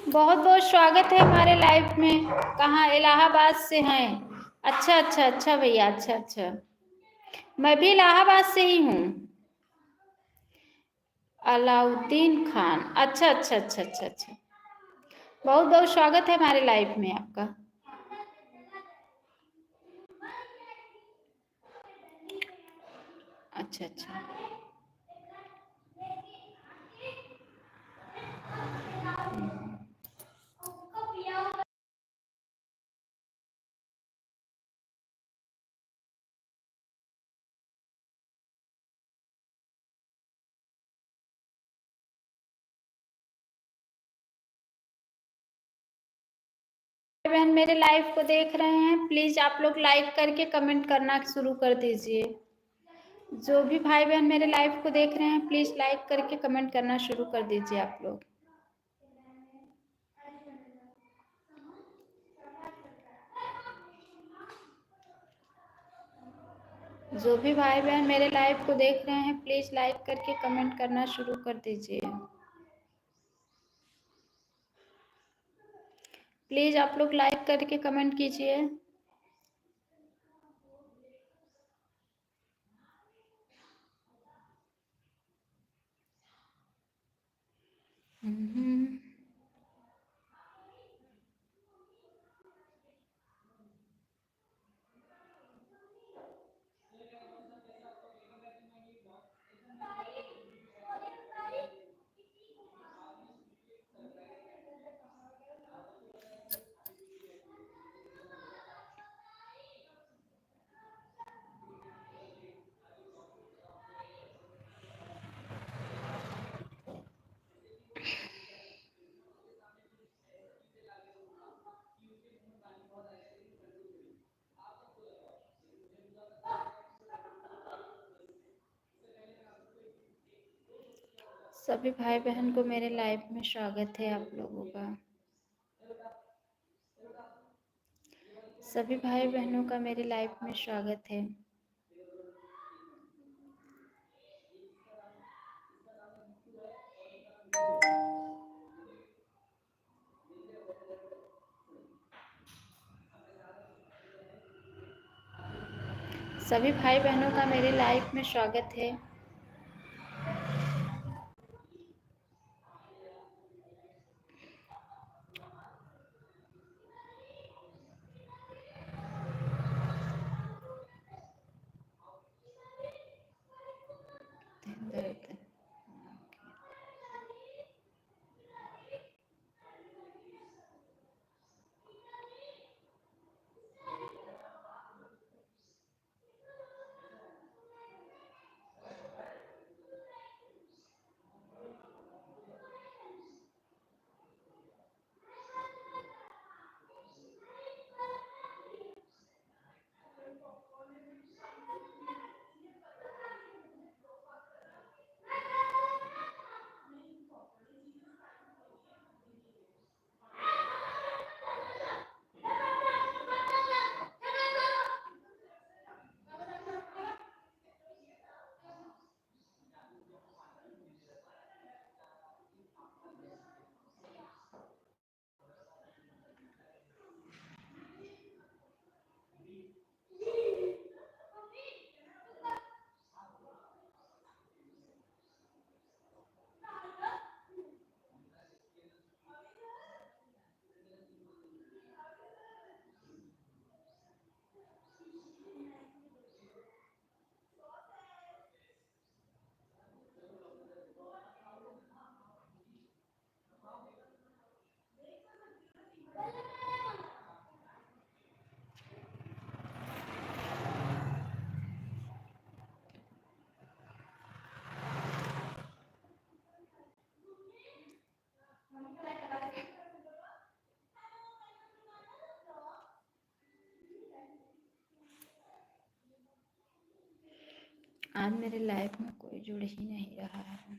बहुत बहुत स्वागत है हमारे लाइव में। कहाँ? इलाहाबाद से हैं? अच्छा अच्छा अच्छा भैया, अच्छा अच्छा। मैं भी इलाहाबाद से ही हूँ। अलाउद्दीन खान, अच्छा अच्छा अच्छा अच्छा अच्छा। बहुत बहुत स्वागत है हमारे लाइव में आपका। अच्छा अच्छा। बहन मेरे लाइव को देख रहे हैं, प्लीज आप लोग लाइक करके कमेंट करना शुरू कर दीजिए। जो भी भाई बहन मेरे लाइव को देख रहे हैं, प्लीज लाइक करके कमेंट करना शुरू कर दीजिए आप लोग। जो भी भाई बहन मेरे लाइव को देख रहे हैं, प्लीज लाइक करके कमेंट करना शुरू कर दीजिए। प्लीज आप लोग लाइक करके कमेंट कीजिए। सभी भाई बहन को मेरे लाइव में स्वागत है आप लोगों का। सभी भाई बहनों का मेरे लाइव में स्वागत है। सभी भाई बहनों का मेरे लाइव में स्वागत है। आज मेरे लाइफ में कोई जुड़ ही नहीं रहा है।